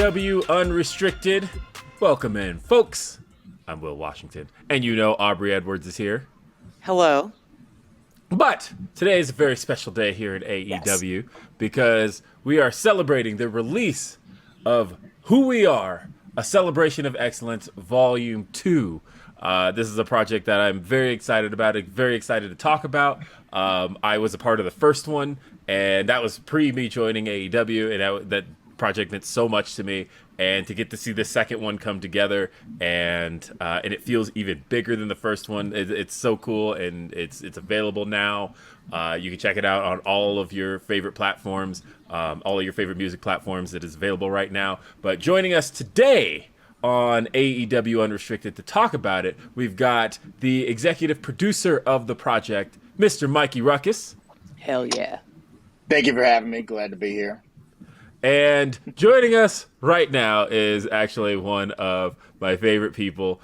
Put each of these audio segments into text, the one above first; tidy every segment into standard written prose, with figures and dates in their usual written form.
AEW Unrestricted. Welcome in, folks. I'm Will Washington, and you know Aubrey Edwards is here. Hello. But today is a very special day here at AEW because we are celebrating the release of Who We Are, a Celebration of Excellence, Volume 2. This is a project that I'm very excited about, very excited to talk about. I was a part of the first one, and that was pre me joining AEW, and that project meant so much to me. And to get to see the second one come together, and it feels even bigger than the first one. It's so cool, and it's available now. You can check it out on all of your favorite platforms, all of your favorite music platforms. It is available right now. But joining us today on AEW Unrestricted to talk about it, we've got the executive producer of the project, Mr. Mikey Rukus. Hell yeah. Thank you for having me. Glad to be here. And joining us right now is actually one of my favorite people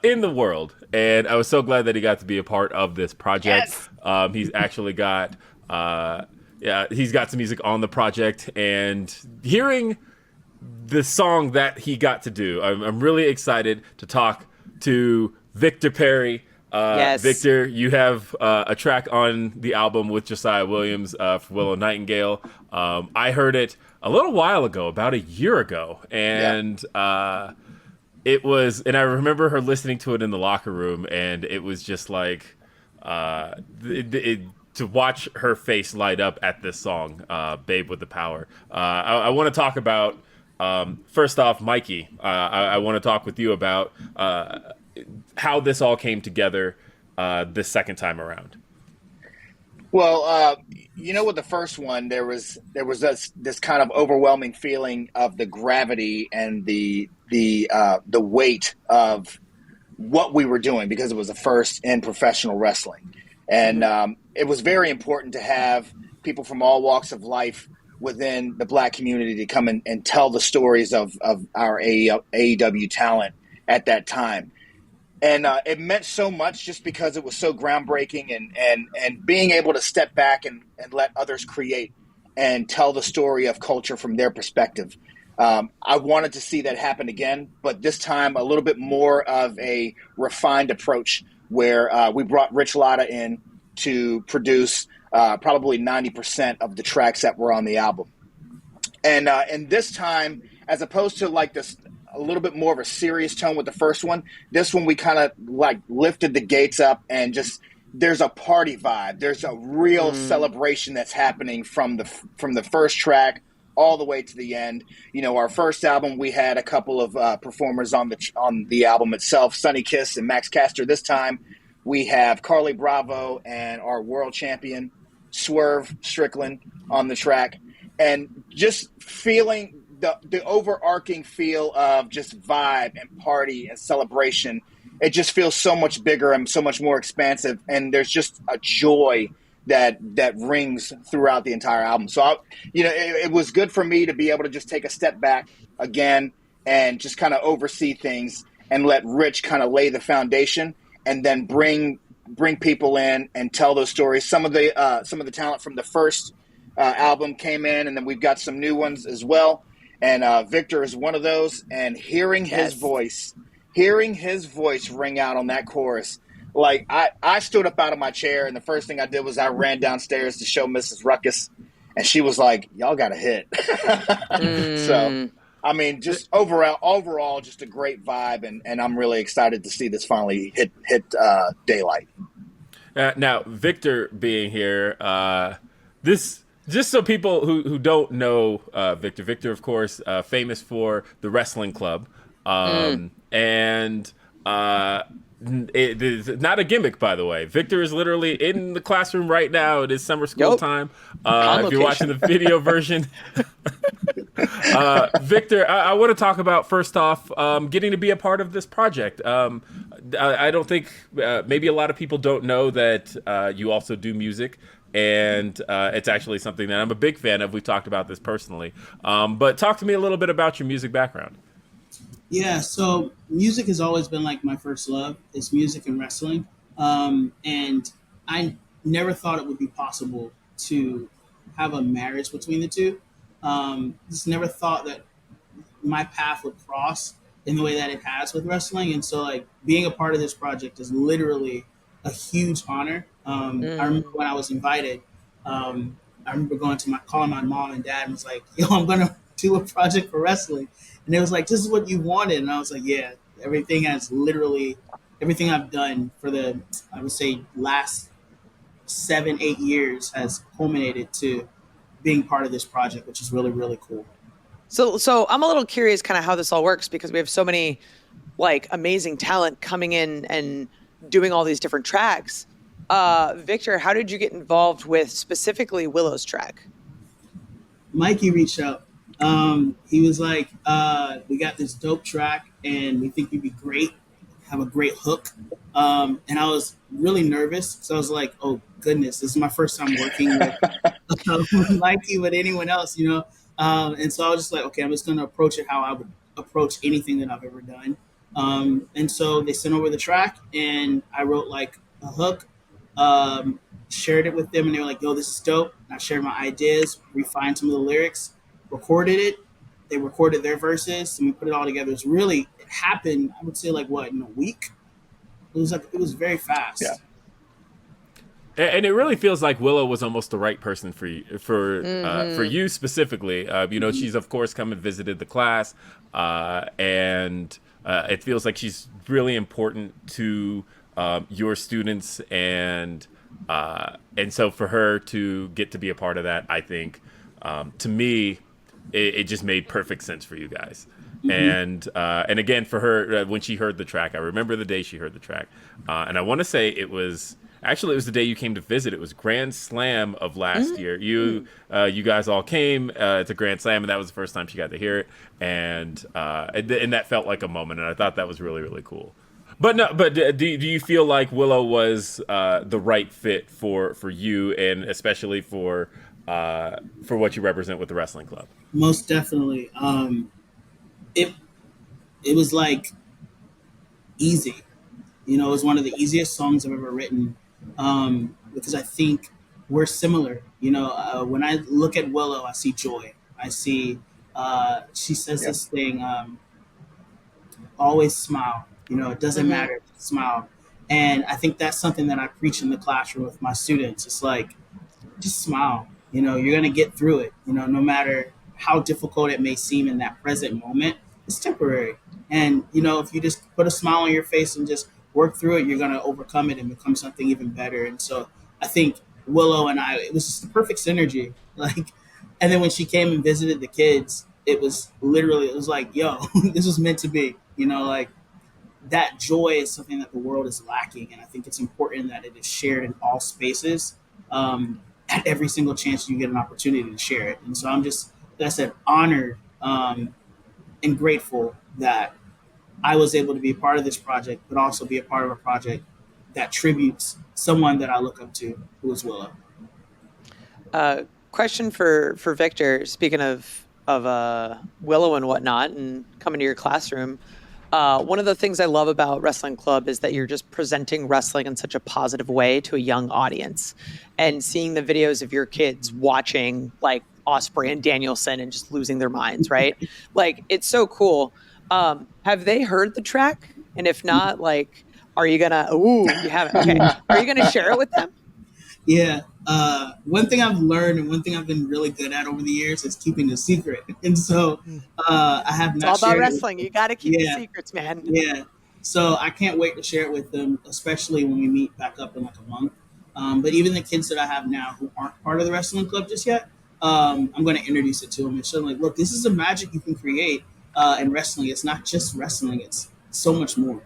in the world. And I was so glad that he got to be a part of this project. Yes. He's actually got, he's got some music on the project. And hearing the song that he got to do, I'm really excited to talk to Victor Perry. Yes. Victor, you have a track on the album with Josiah Williams for Willow Nightingale. I heard it a little while ago, about a year ago, and it was, and I remember her listening to it in the locker room, and it was just like to watch her face light up at this song, "Babe with the Power." I want to talk about first off, Mikey. I want to talk with you about how this all came together this second time around. Well, with the first one, there was this kind of overwhelming feeling of the gravity and the weight of what we were doing, because it was the first in professional wrestling, and it was very important to have people from all walks of life within the Black community to come and tell the stories of our AEW talent at that time. And it meant so much just because it was so groundbreaking, and being able to step back and let others create and tell the story of culture from their perspective. I wanted to see that happen again, but this time a little bit more of a refined approach, where we brought Rich Latta in to produce probably 90% of the tracks that were on the album. And this time, as opposed to like this, a little bit more of a serious tone with the first one, this one we kind of like lifted the gates up, and just there's a party vibe. There's a real celebration that's happening from the first track all the way to the end. Our first album, we had a couple of performers on the album itself, Sonny Kiss and Max Caster. This time we have Carlie Bravo and our world champion Swerve Strickland on the track, and just feeling the overarching feel of just vibe and party and celebration. It just feels so much bigger and so much more expansive, and there's just a joy that rings throughout the entire album. So, it was good for me to be able to just take a step back again and just kind of oversee things and let Rich kind of lay the foundation, and then bring people in and tell those stories. Some of the talent from the first album came in, and then we've got some new ones as well. And Victor is one of those, and hearing his voice ring out on that chorus, like I stood up out of my chair, and the first thing I did was I ran downstairs to show Mrs. Rukus, and she was like, "Y'all got a hit." So, I mean, just overall, just a great vibe, and I'm really excited to see this finally hit daylight. Now, Victor being here, this. Just so people who don't know Victor, of course, famous for the wrestling club. And it is not a gimmick, by the way. Victor is literally in the classroom right now. It is summer school time. If you're watching the video version. Victor, I want to talk about, first off, getting to be a part of this project. I don't think maybe a lot of people don't know that you also do music. And it's actually something that I'm a big fan of. We've talked about this personally. But talk to me a little bit about your music background. Yeah, so music has always been like my first love. It's music and wrestling. And I never thought it would be possible to have a marriage between the two. Just never thought that my path would cross in the way that it has with wrestling. And so like being a part of this project is literally a huge honor. I remember when I was invited, I remember calling my mom and dad and was like, yo, I'm going to do a project for wrestling. And it was like, this is what you wanted. And I was like, yeah, everything I've done for I would say last 7-8 years has culminated to being part of this project, which is really, really cool. So I'm a little curious kind of how this all works, because we have so many like amazing talent coming in and doing all these different tracks. Victor, how did you get involved with specifically Willow's track? Mikey reached out. He was like, we got this dope track and we think you'd be great, have a great hook. And I was really nervous. So I was like, oh goodness, this is my first time working with Mikey, with anyone else, you know? And so I was just like, okay, I'm just going to approach it how I would approach anything that I've ever done. And so they sent over the track and I wrote like a hook, shared it with them, and they were like, yo, this is dope. And I shared my ideas, refined some of the lyrics, recorded it. They recorded their verses and we put it all together. It happened, I would say like what, in a week? It was very fast. Yeah. And it really feels like Willow was almost the right person for you, for you specifically. You know, she's of course come and visited the class, and it feels like she's really important to your students, and so for her to get to be a part of that, I think, to me, it just made perfect sense for you guys. And again, for her, when she heard the track, I remember the day she heard the track, and I want to say it was the day you came to visit. It was Grand Slam of last year. You guys all came to Grand Slam, and that was the first time she got to hear it, and that felt like a moment, and I thought that was really, really cool. But do you feel like Willow was the right fit for you, and especially for what you represent with the wrestling club? Most definitely. It was like easy. You know, it was one of the easiest songs I've ever written, because I think we're similar. You know, when I look at Willow, I see joy. I see she says this thing, always smile. You know, it doesn't matter, smile. And I think that's something that I preach in the classroom with my students. It's like, just smile. You know, you're going to get through it. You know, no matter how difficult it may seem in that present moment, it's temporary. And, you know, if you just put a smile on your face and just work through it, you're going to overcome it and become something even better. And so I think Willow and I, it was just the perfect synergy. Like, and then when she came and visited the kids, it was like, yo, this was meant to be, you know, like that joy is something that the world is lacking. And I think it's important that it is shared in all spaces, at every single chance you get an opportunity to share it. And so I'm just, like I said, honored, and grateful that I was able to be a part of this project, but also be a part of a project that tributes someone that I look up to, who is Willow. Question for Victor. Speaking of Willow and whatnot, and coming to your classroom, one of the things I love about Wrestling Club is that you're just presenting wrestling in such a positive way to a young audience, and seeing the videos of your kids watching like Osprey and Danielson and just losing their minds, right? Like, it's so cool. Have they heard the track? And if not, like, are you gonna? Ooh, you haven't. Okay, are you gonna share it with them? Yeah. One thing I've learned and one thing I've been really good at over the years is keeping a secret. And so I have not. It's all about wrestling. You got to keep the secrets, man. Yeah. So I can't wait to share it with them, especially when we meet back up in like a month. But even the kids that I have now who aren't part of the wrestling club just yet, I'm going to introduce it to them and show them, like, look, this is the magic you can create in wrestling. It's not just wrestling. It's so much more.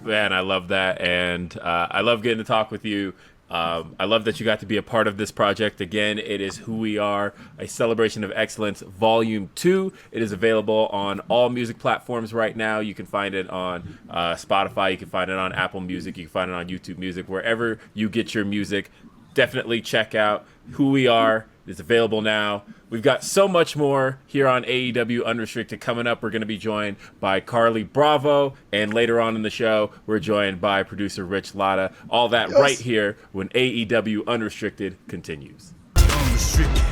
Man, I love that, and I love getting to talk with you. I love that you got to be a part of this project. Again, it is Who We Are, a Celebration of Excellence, Volume 2. It is available on all music platforms right now. You can find it on Spotify. You can find it on Apple Music. You can find it on YouTube Music. Wherever you get your music, definitely check out Who We Are. It's available now. We've got so much more here on AEW Unrestricted coming up. We're going to be joined by Carlie Bravo, and later on in the show, we're joined by producer Rich Latta. All that right here when AEW Unrestricted continues. Unrestricted.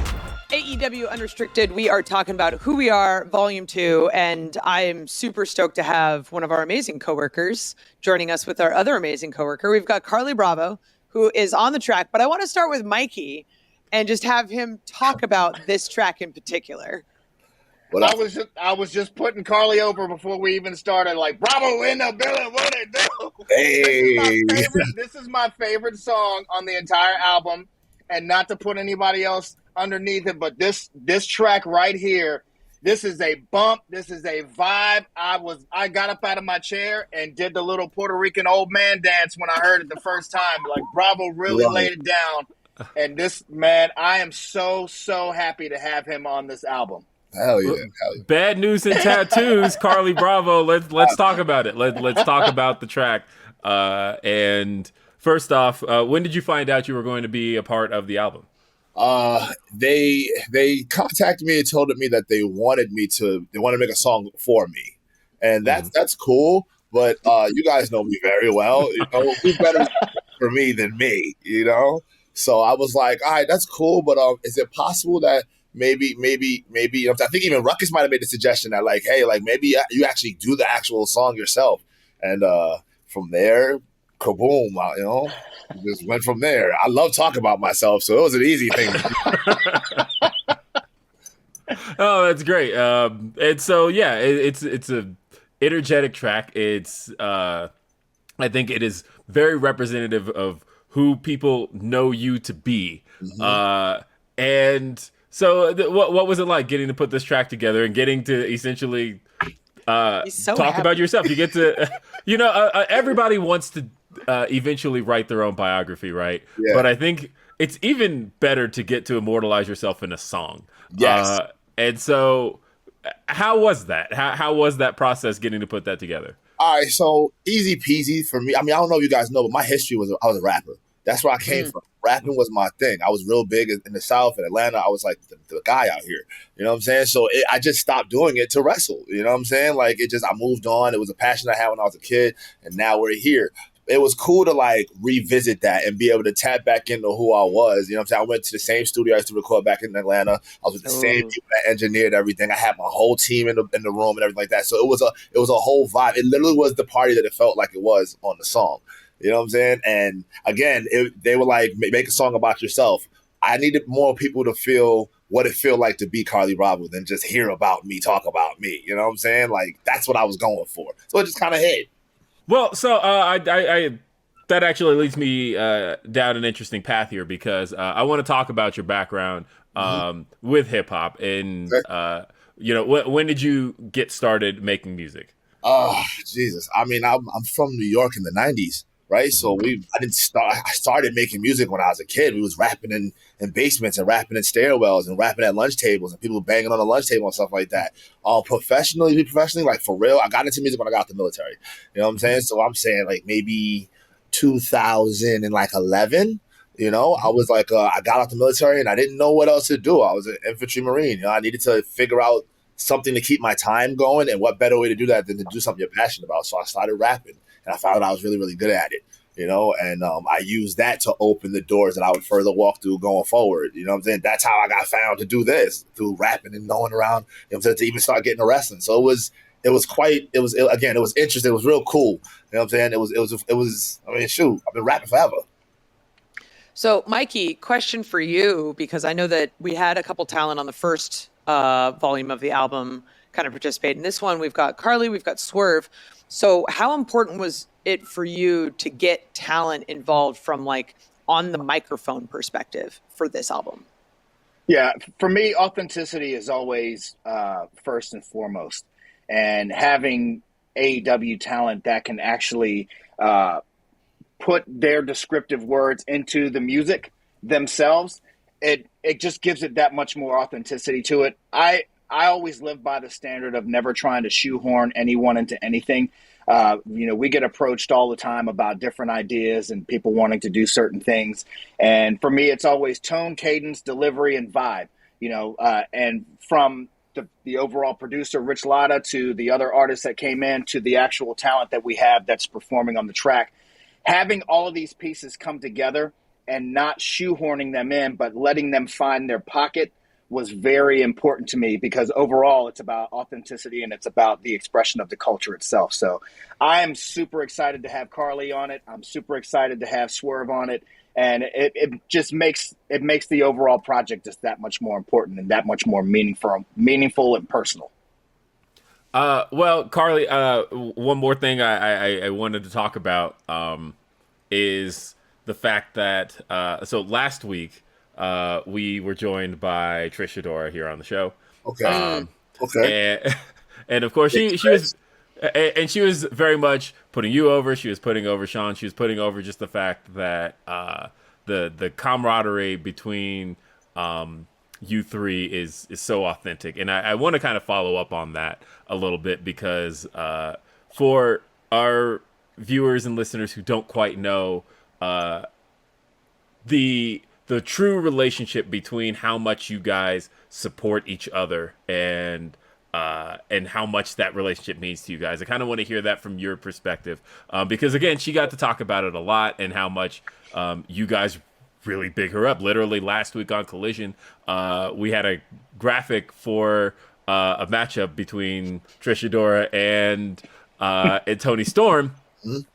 AEW Unrestricted, we are talking about Who We Are, Volume 2, and I am super stoked to have one of our amazing coworkers joining us with our other amazing coworker. We've got Carlie Bravo, who is on the track, but I want to start with Mikey and just have him talk about this track in particular. I was just putting Carlie over before we even started. Like, Bravo in the building, what it do? Hey. This is my favorite song on the entire album, and not to put anybody else underneath it, but this track right here, this is a bump. This is a vibe. I got up out of my chair and did the little Puerto Rican old man dance when I heard it the first time. Like, Bravo really laid it down. And this, man, I am so happy to have him on this album. Hell yeah. Bad news and tattoos, Carlie Bravo. Let's talk about it. Let's talk about the track. And first off, when did you find out you were going to be a part of the album? They contacted me and told me that they wanted to make a song for me, and that's cool. But you guys know me very well. You know, who's better for me than me? You know, so I was like, all right, that's cool. But is it possible that maybe, you know, I think even Rukus might have made the suggestion that, like, hey, like, maybe you actually do the actual song yourself. And from there, kaboom, you know, just went from there. I love talking about myself, so it was an easy thing. Oh, that's great. And so, yeah, it's a energetic track. It's I think it is very representative of who people know you to be. And so what was it like getting to put this track together and getting to essentially talk about yourself? You get to, you know, everybody wants to eventually write their own biography, right? Yeah. But I think it's even better to get to immortalize yourself in a song. Yes. And so how was that? How was that process getting to put that together? All right, so easy peasy for me. I mean, I don't know if you guys know, but my history was I was a rapper. That's where I came from. Rapping was my thing. I was real big in the South, in Atlanta. I was like the guy out here. You know what I'm saying? So I just stopped doing it to wrestle. You know what I'm saying? Like, I moved on. It was a passion I had when I was a kid, and now we're here. It was cool to, like, revisit that and be able to tap back into who I was. You know what I'm saying? I went to the same studio I used to record back in Atlanta. I was with the same people that engineered everything. I had my whole team in the room and everything like that. So it was a whole vibe. It literally was the party that it felt like it was on the song. You know what I'm saying? And again, they were like, make a song about yourself. I needed more people to feel what it felt like to be Carlie Bravo than just hear about me, talk about me. You know what I'm saying? Like, that's what I was going for. So it just kind of hit. Well, so I that actually leads me down an interesting path here, because I want to talk about your background with hip hop, and you know, when did you get started making music? Oh, Jesus! I mean, I'm from New York in the '90s, right? So I started making music when I was a kid. We was rapping in basements and rapping in stairwells and rapping at lunch tables and people banging on the lunch table and stuff like that. Professionally, like, for real, I got into music when I got out the military. You know what I'm saying? So I'm saying, like, maybe 2011. You know, I was like, I got out the military and I didn't know what else to do. I was an infantry Marine. You know, I needed to figure out something to keep my time going, and what better way to do that than to do something you're passionate about. So I started rapping, and I found out I was really, really good at it. You know, and I used that to open the doors that I would further walk through going forward. You know what I'm saying? That's how I got found to do this, through rapping and going around, you know what I'm saying, to even start getting to wrestling. So it was interesting. It was real cool. You know what I'm saying? It was, I mean, shoot, I've been rapping forever. So, Mikey, question for you, because I know that we had a couple talent on the first volume of the album kind of participate. In this one, we've got Carlie, we've got Swerve. So how important was it for you to get talent involved from, like, on the microphone perspective for this album? Yeah, for me, authenticity is always first and foremost. And having AEW talent that can actually put their descriptive words into the music themselves, it just gives it that much more authenticity to it. I always live by the standard of never trying to shoehorn anyone into anything. You know, we get approached all the time about different ideas and people wanting to do certain things. And for me, it's always tone, cadence, delivery, and vibe, you know, and from the overall producer, Rich Latta, to the other artists that came in, to the actual talent that we have that's performing on the track, having all of these pieces come together and not shoehorning them in, but letting them find their pocket was very important to me, because overall it's about authenticity and it's about the expression of the culture itself. So I am super excited to have Carlie on it. I'm super excited to have Swerve on it. And it just makes the overall project just that much more important and that much more meaningful and personal. Well, Carlie, one more thing I wanted to talk about is the fact that so last week we were joined by Trish Adora here on the show. Okay. Okay. And of course she was very much putting you over. She was putting over Sean. She was putting over just the fact that the camaraderie between you three is so authentic. And I want to kind of follow up on that a little bit, because for our viewers and listeners who don't quite know the true relationship between how much you guys support each other and how much that relationship means to you guys. I kind of want to hear that from your perspective, because again, she got to talk about it a lot and how much you guys really big her up. Literally last week on Collision, we had a graphic for a matchup between Trish Adora and Tony Storm.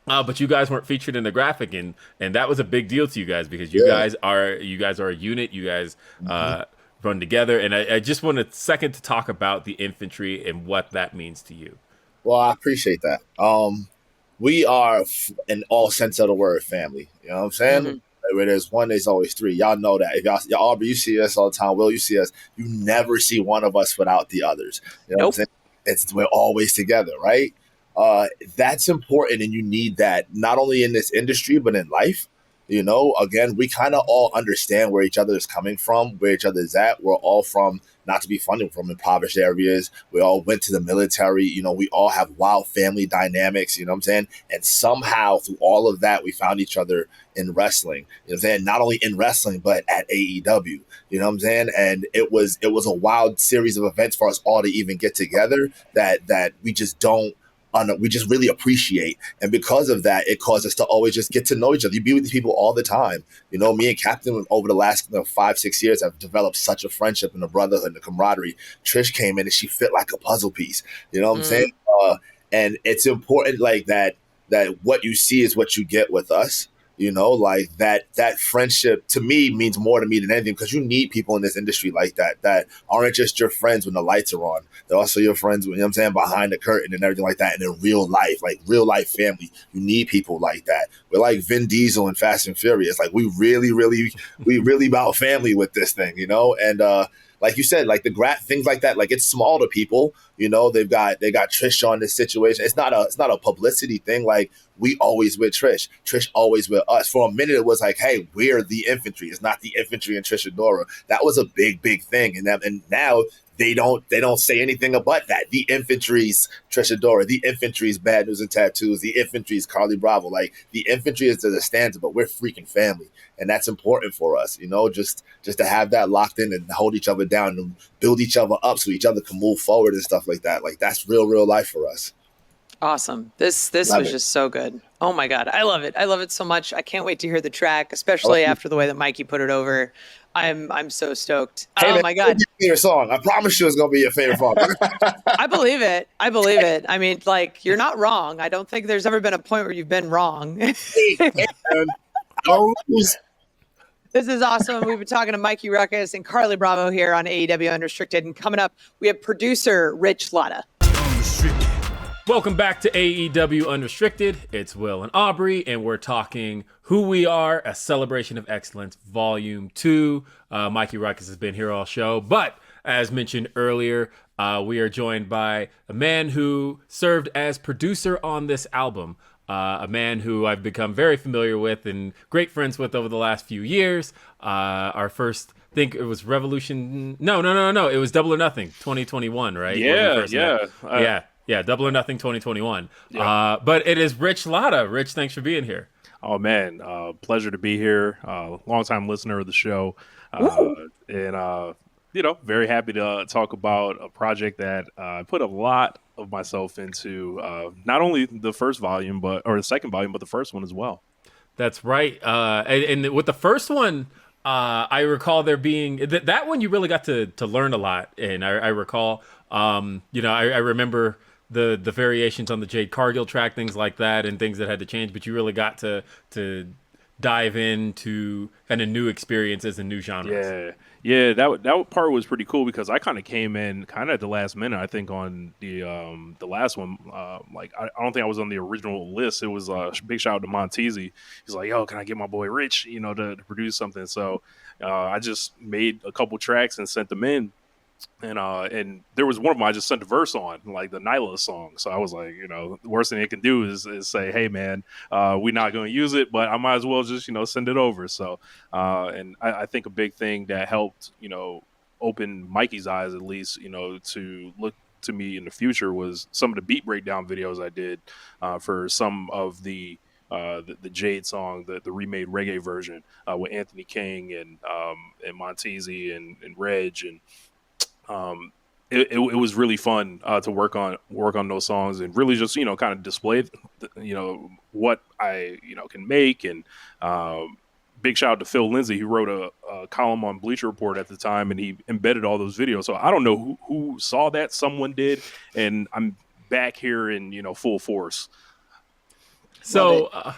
But you guys weren't featured in the graphic, and that was a big deal to you guys, because you guys are a unit. You guys run together, and I just want a second to talk about the infantry and what that means to you. Well, I appreciate that. We are, in all sense of the word, family. You know what I'm saying? Mm-hmm. Where there's one, there's always three. Y'all know that. If y'all Aubrey, you see us all the time. Will, you see us. You never see one of us without the others. You know what I'm saying? We're always together, right? That's important, and you need that not only in this industry but in life. You know, again, we kind of all understand where each other is coming from, where each other is at. We're all from, not to be funny, from impoverished areas. We all went to the military. You know, we all have wild family dynamics, you know what I'm saying? And somehow through all of that, we found each other in wrestling. You know what I'm saying? Not only in wrestling, but at AEW. You know what I'm saying? And it was a wild series of events for us all to even get together that we just we just really appreciate. And because of that, it caused us to always just get to know each other. You be with these people all the time. You know, me and Captain over the last 5-6 years have developed such a friendship and a brotherhood and a camaraderie. Trish came in and she fit like a puzzle piece. You know what I'm saying? And it's important, like that what you see is what you get with us. You know, like that friendship to me means more to me than anything, because you need people in this industry like that aren't just your friends when the lights are on. They're also your friends, you know what I'm saying, behind the curtain and everything like that. And in real life, like real life family, you need people like that. We're like Vin Diesel and Fast and Furious. Like we really about family with this thing, you know? And like you said, like things like that, like it's small to people, you know, they got Trish on this situation. It's not a publicity thing. Like we always with Trish always with us. For a minute, it was like, hey, we're the infantry. It's not the infantry and Trish Adora. That was a big thing. And now they don't say anything about that. The infantry's Trish Adora, the infantry's Bad News and Tattoos, the infantry's Carlie Bravo. Like the infantry is to the stanza, but we're freaking family. And that's important for us, you know, just to have that locked in and hold each other down and build each other up so each other can move forward and stuff like that. Like that's real life for us. Awesome. This was just so good. Oh my God. I love it. I love it so much. I can't wait to hear the track, especially after the way that Mikey put it over. I'm so stoked. Hey, oh man, my God. Your song. I promise you it's going to be your favorite song. I believe it. I mean, like, you're not wrong. I don't think there's ever been a point where you've been wrong. This is awesome. We've been talking to Mikey Rukus and Carlie Bravo here on AEW Unrestricted. And coming up, we have producer Rich Latta. Welcome back to AEW Unrestricted. It's Will and Aubrey, and we're talking Who We Are, a Celebration of Excellence, Volume 2. Mikey Rukus has been here all show, but as mentioned earlier, we are joined by a man who served as producer on this album, a man who I've become very familiar with and great friends with over the last few years. Our first, I think it was Revolution. No. It was Double or Nothing 2021, right? Yeah, Double or Nothing 2021. Yeah. But it is Rich Latta. Rich, thanks for being here. Oh, man. Pleasure to be here. Longtime listener of the show. Very happy to talk about a project that I put a lot of myself into, not only the first volume, or the second volume, but the first one as well. That's right. And with the first one, I recall there being that one you really got to learn a lot, and I recall, I remember the variations on the Jade Cargill track, things like that, and things that had to change, but you really got to dive into kind of new experiences and new genres. Yeah, that part was pretty cool because I kind of came in kind of at the last minute. I think on the last one, like I don't think I was on the original list. It was a big shout out to Montezi. He's like, "Yo, can I get my boy Rich, to produce something?" So I just made a couple tracks and sent them in. And there was one of them I just sent a verse on, like the Nyla song. So I was like, the worst thing they can do is say, "Hey, man, we're not going to use it, but I might as well just, send it over." So, and I think a big thing that helped, open Mikey's eyes, at least, to look to me in the future was some of the beat breakdown videos I did for some of the Jade song, the remade reggae version with Anthony King and Montezi and Reg and. It was really fun to work on those songs and really just kind of display what I can make. And big shout out to Phil Lindsay, who wrote a column on Bleacher Report at the time, and he embedded all those videos. So I don't know who saw that, someone did, and I'm back here in full force. So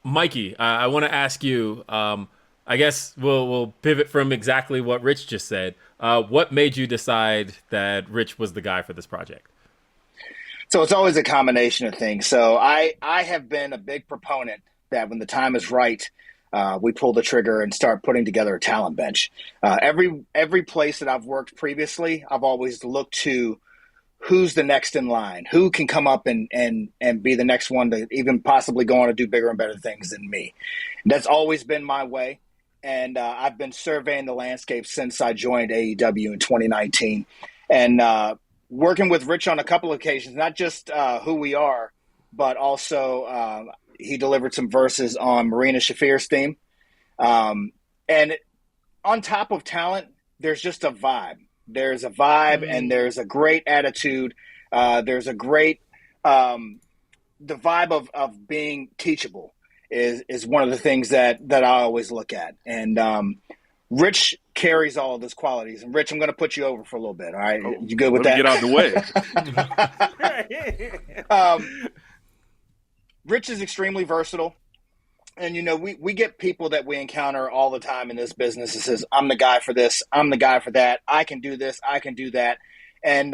Mikey, I want to ask you, I guess we'll pivot from exactly what Rich just said. What made you decide that Rich was the guy for this project? So it's always a combination of things. So I have been a big proponent that when the time is right, we pull the trigger and start putting together a talent bench. Every place that I've worked previously, I've always looked to who's the next in line, who can come up and be the next one to even possibly go on to do bigger and better things than me. That's always been my way. And I've been surveying the landscape since I joined AEW in 2019. And working with Rich on a couple of occasions, not just Who We Are, but also he delivered some verses on Marina Shafir's theme. And on top of talent, there's just a vibe. There's a vibe and there's a great attitude. There's a great the vibe of being teachable. Is one of the things that I always look at. And Rich carries all of those qualities. And Rich, I'm going to put you over for a little bit. All right. You good with that? Get out the way. Rich is extremely versatile. And, we get people that we encounter all the time in this business that says, "I'm the guy for this. I'm the guy for that. I can do this. I can do that." And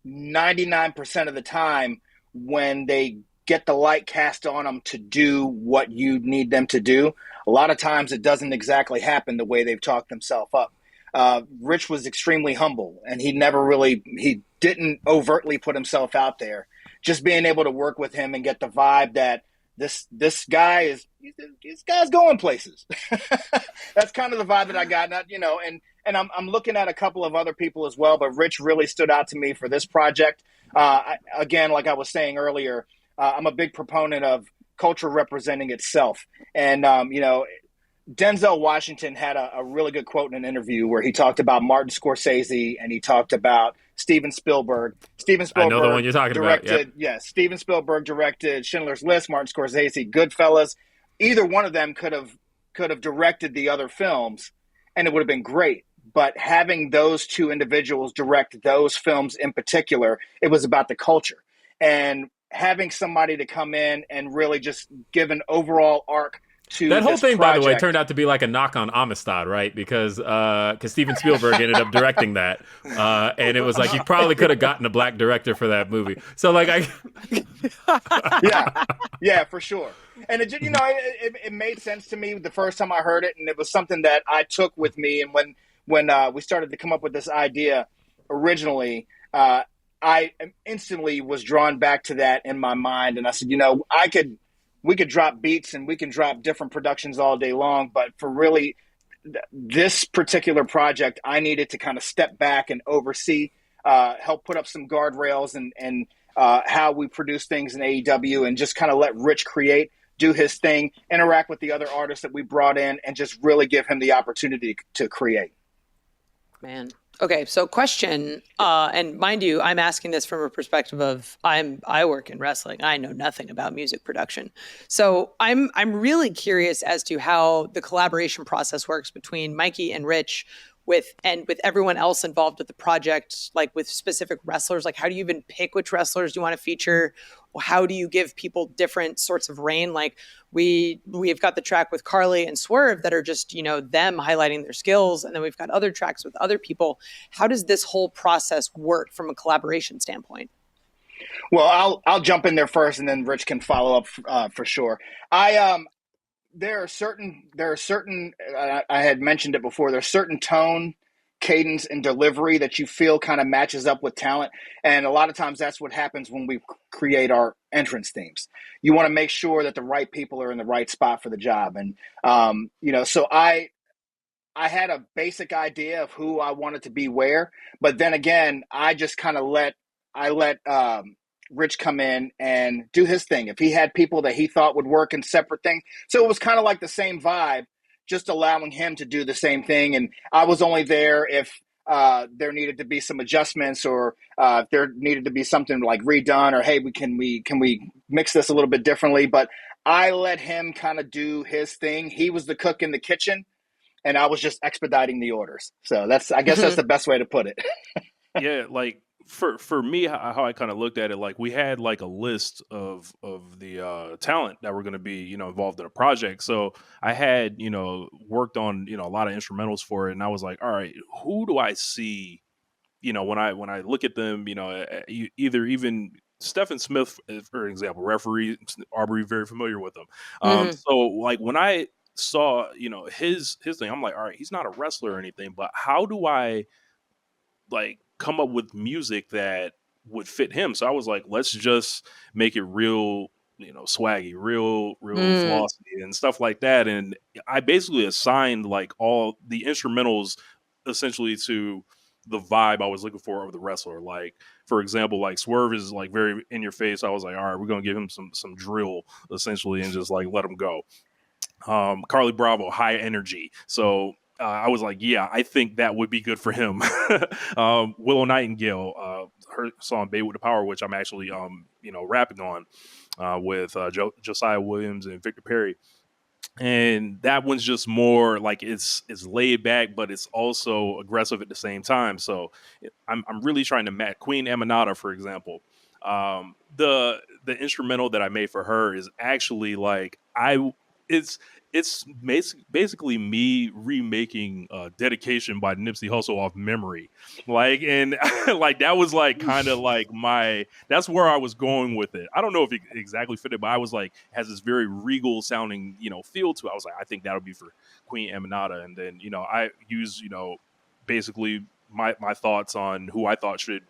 99% of the time when they get the light cast on them to do what you need them to do, a lot of times it doesn't exactly happen the way they've talked themselves up. Rich was extremely humble, and he didn't overtly put himself out there. Just being able to work with him and get the vibe that this guy's going places. That's kind of the vibe that I got. And I'm looking at a couple of other people as well, but Rich really stood out to me for this project. Again, like I was saying earlier, I'm a big proponent of culture representing itself. And, Denzel Washington had a really good quote in an interview where he talked about Martin Scorsese and he talked about Steven Spielberg. I know the one you're talking directed, about. Yep. Yeah, Steven Spielberg directed Schindler's List, Martin Scorsese, Goodfellas. Either one of them could have directed the other films, and it would have been great. But having those two individuals direct those films in particular, it was about the culture. And having somebody to come in and really just give an overall arc to that whole this thing, project. by the way, turned out to be like a knock on Amistad, right? Because Steven Spielberg ended up directing that, and it was like you probably could have gotten a black director for that movie. So like yeah, for sure. And it made sense to me the first time I heard it, and it was something that I took with me. And when we started to come up with this idea originally, I instantly was drawn back to that in my mind, and I said, we could drop beats and we can drop different productions all day long, but for really this particular project, I needed to kind of step back and oversee, help put up some guardrails and how we produce things in AEW, and just kind of let Rich create, do his thing, interact with the other artists that we brought in, and just really give him the opportunity to create. Man. Okay, so question, and mind you, I'm asking this from a perspective of I work in wrestling. I know nothing about music production. So I'm really curious as to how the collaboration process works between Mikey and Rich with everyone else involved with the project, like with specific wrestlers. Like, how do you even pick which wrestlers you want to feature? How do you give people different sorts of reign? Like, we've got the track with Carlie and Swerve that are just, them highlighting their skills, and then we've got other tracks with other people. How does this whole process work from a collaboration standpoint? Well, I'll jump in there first, and then Rich can follow up for sure. There are certain I had mentioned it before. There's certain tone, cadence, and delivery that you feel kind of matches up with talent, and a lot of times that's what happens when we create our entrance themes. You want to make sure that the right people are in the right spot for the job, and so I had a basic idea of who I wanted to be where, but then again, I just kind of let Rich come in and do his thing. If he had people that he thought would work in separate things, so it was kind of like the same vibe, just allowing him to do the same thing. And I was only there if there needed to be some adjustments, or if there needed to be something like redone, or hey, can we mix this a little bit differently? But I let him kind of do his thing. He was the cook in the kitchen, and I was just expediting the orders. So I guess that's the best way to put it. Yeah, like for me, how I kind of looked at it, like we had like a list of the talent that were going to be involved in a project. So I had worked on a lot of instrumentals for it, and I was like, all right, who do I see? When I look at them, either even Stephon Smith, for example, referee Arbery, very familiar with him. So like when I saw his thing, I'm like, all right, he's not a wrestler or anything, but how do I like come up with music that would fit him? So I was like, let's just make it real, swaggy, real flossy and stuff like that. And I basically assigned like all the instrumentals essentially to the vibe I was looking for of the wrestler. Like, for example, like Swerve is like very in your face. I was like, all right, we're gonna give him some drill essentially and just like let him go. Carlie Bravo, high energy. So I was like, yeah, I think that would be good for him. Willow Nightingale, her song "Babe with the Power," which I'm actually rapping on with Josiah Williams and Victor Perry. And that one's just more like it's laid back, but it's also aggressive at the same time. So I'm really trying to match Queen Aminata, for example. The instrumental that I made for her is actually like it's basically me remaking Dedication by Nipsey Hussle off memory. Like, and like that was like kind of like that's where I was going with it. I don't know if it exactly fitted, but I was like, has this very regal sounding, feel to it. I was like, I think that would be for Queen Aminata. And then, I use, basically my thoughts on who I thought should,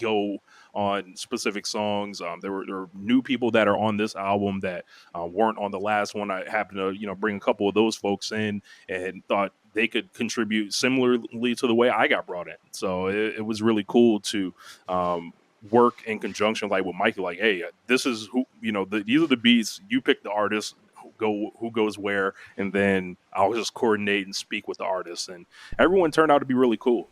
go on specific songs. There were new people that are on this album that weren't on the last one. I happened to bring a couple of those folks in and thought they could contribute similarly to the way I got brought in. So it was really cool to work in conjunction like with Mikey. Like, hey, this is who these are the beats. You pick the artist. Who goes where, and then I'll just coordinate and speak with the artists, and everyone turned out to be really cool.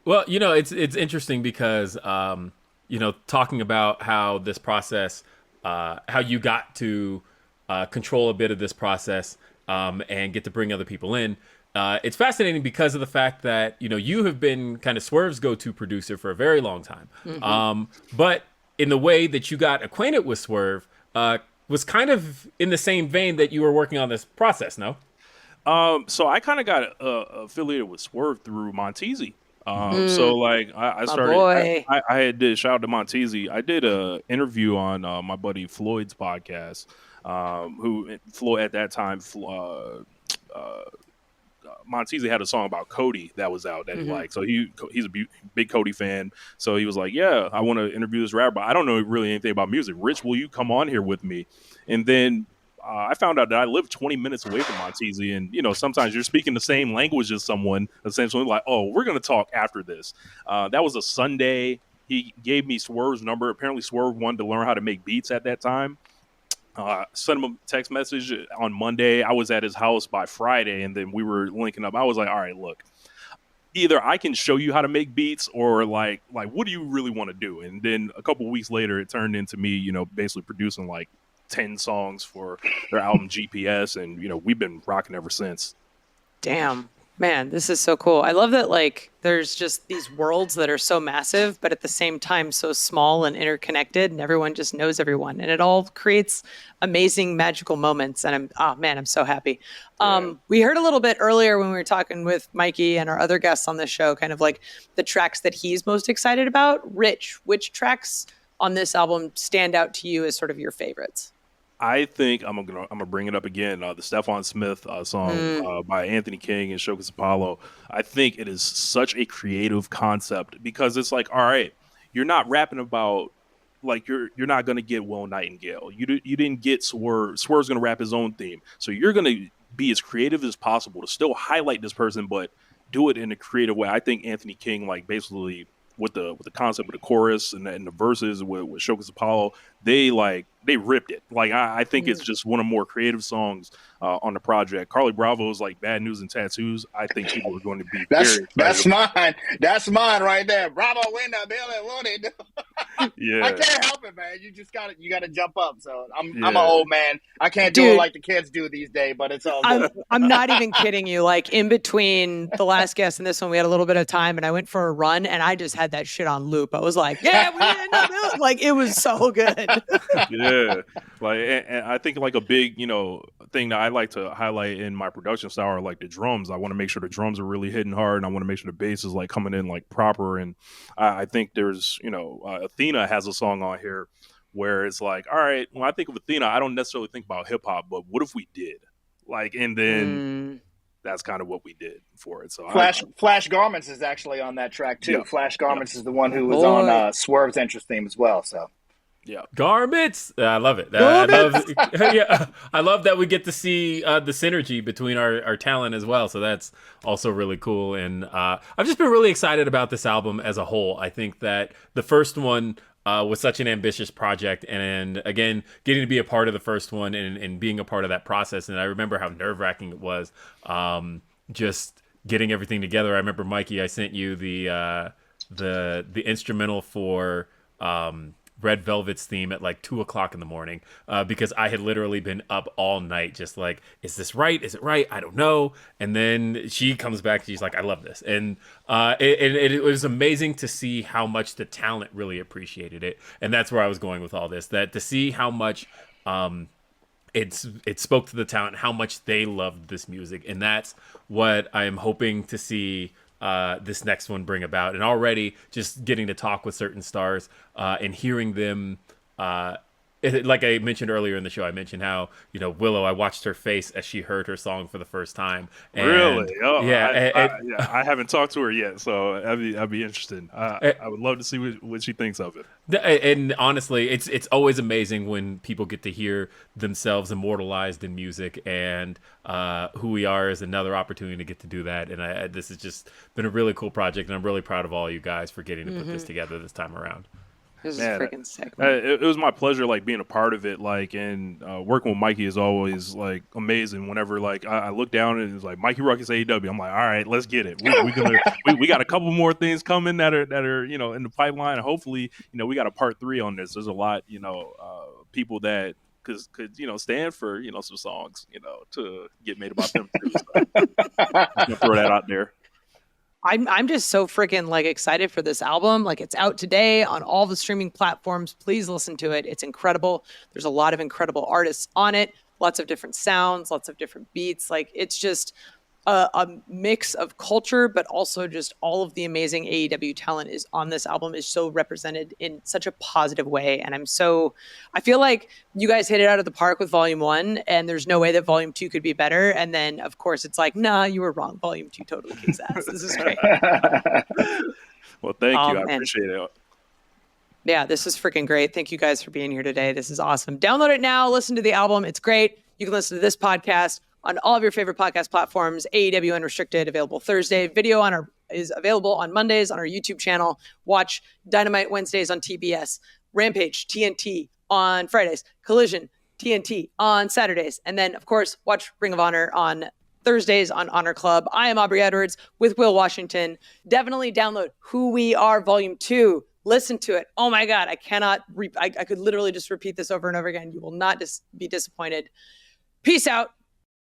Well, it's interesting because, talking about how this process, how you got to control a bit of this process and get to bring other people in. It's fascinating because of the fact that, you have been kind of Swerve's go-to producer for a very long time. But in the way that you got acquainted with Swerve was kind of in the same vein that you were working on this process, no? So I kind of got affiliated with Swerve through Montezi. So like I started, I did shout out to Montezi. I did a interview on my buddy Floyd's podcast, who Floyd at that time, Montezi had a song about Cody that was out that he liked. So he's a big Cody fan. So he was like, yeah, I want to interview this rapper, but I don't know really anything about music. Rich, will you come on here with me? And then I found out that I live 20 minutes away from Montezi, and sometimes you're speaking the same language as someone. Essentially, like, oh, we're gonna talk after this. That was a Sunday. He gave me Swerve's number. Apparently, Swerve wanted to learn how to make beats at that time. Sent him a text message on Monday. I was at his house by Friday, and then we were linking up. I was like, all right, look, either I can show you how to make beats, or like what do you really want to do? And then a couple of weeks later, it turned into me, basically producing like 10 songs for their album GPS, and we've been rocking ever since. Damn. Man, this is so cool. I love that, like, there's just these worlds that are so massive, but at the same time so small and interconnected, and everyone just knows everyone. And it all creates amazing, magical moments. And I'm so happy. We heard a little bit earlier when we were talking with Mikey and our other guests on this show, kind of like the tracks that he's most excited about. Rich, which tracks on this album stand out to you as sort of your favorites? I think I'm gonna bring it up again. The Stephon Smith song by Anthony King and Shokus Apollo. I think it is such a creative concept, because it's like, all right, you're not rapping about, like, you're not gonna get Willow Nightingale. You didn't get Swerve. Swerve's gonna rap his own theme, so you're gonna be as creative as possible to still highlight this person, but do it in a creative way. I think Anthony King, like, basically with the concept of the chorus and the verses with Shokus Apollo, they ripped it. Like, I think it's just one of the more creative songs on the project. Carlie Bravo is like Bad News and Tattoos. I think people are going to be that's mine. That's mine right there. Bravo, win the Billy, what it do? Yeah, I can't help it, man. You gotta jump up. So I'm an old man. I can't do it like the kids do these days, but it's all good. I'm not even kidding you. Like, in between the last guest and this one, we had a little bit of time, and I went for a run, and I just had that shit on loop. I was like, yeah, we didn't know. Like, it was so good. Yeah, like, and I think like a big thing that I like to highlight in my production style are like the drums. I want to make sure the drums are really hitting hard, and I want to make sure the bass is like coming in like proper. And I think there's Athena has a song on here where it's like, all right, when I think of Athena, I don't necessarily think about hip hop, but what if we did? Like, and then that's kind of what we did for it. So Flash Garments is actually on that track too. Yeah. Flash Garments is the one who was on Swerve's entrance theme as well. So. Yeah, Garments. I love it. I love that we get to see the synergy between our talent as well. So that's also really cool. And I've just been really excited about this album as a whole. I think that the first one was such an ambitious project, and again, getting to be a part of the first one and being a part of that process. And I remember how nerve-wracking it was, just getting everything together. I remember, Mikey, I sent you the instrumental for Red Velvet's theme at like 2:00 in the morning, because I had literally been up all night just like, is this right? Is it right? I don't know. And then she comes back, she's like, I love this. And it was amazing to see how much the talent really appreciated it. And that's where I was going with all this, that to see how much it spoke to the talent, how much they loved this music. And that's what I am hoping to see this next one bring about. And already just getting to talk with certain stars and hearing them, like I mentioned earlier in the show, I mentioned how, Willow, I watched her face as she heard her song for the first time. And, really? Oh, yeah. I haven't talked to her yet, so I'd be interested. I would love to see what she thinks of it. And honestly, it's always amazing when people get to hear themselves immortalized in music, and Who We Are is another opportunity to get to do that. And this has just been a really cool project, and I'm really proud of all you guys for getting to put this together this time around. This is freaking sick. It was my pleasure, like, being a part of it, like, and working with Mikey is always like amazing. Whenever like I look down and it's like Mikey Rukus AEW, I'm like, all right, let's get it. We got a couple more things coming that are in the pipeline, and hopefully we got a part 3 on this. There's a lot people that could stand for some songs to get made about them too. So, throw that out there. I'm just so freaking like excited for this album. Like, it's out today on all the streaming platforms. Please listen to it. It's incredible. There's a lot of incredible artists on it. Lots of different sounds, lots of different beats. Like, it's just a mix of culture, but also just all of the amazing AEW talent is on this album, is so represented in such a positive way. And I feel like you guys hit it out of the park with Volume 1, and there's no way that Volume 2 could be better. And then, of course, it's like, nah, you were wrong. Volume 2 totally kicks ass. This is great. Well, thank you. I appreciate it. Yeah, this is freaking great. Thank you guys for being here today. This is awesome. Download it now. Listen to the album. It's great. You can listen to this podcast on all of your favorite podcast platforms. AEW Unrestricted, available Thursday. Video is available on Mondays on our YouTube channel. Watch Dynamite Wednesdays on TBS. Rampage, TNT on Fridays. Collision, TNT on Saturdays. And then, of course, watch Ring of Honor on Thursdays on Honor Club. I am Aubrey Edwards with Will Washington. Definitely download Who We Are Volume 2. Listen to it. Oh my God, I could literally just repeat this over and over again. You will not be disappointed. Peace out.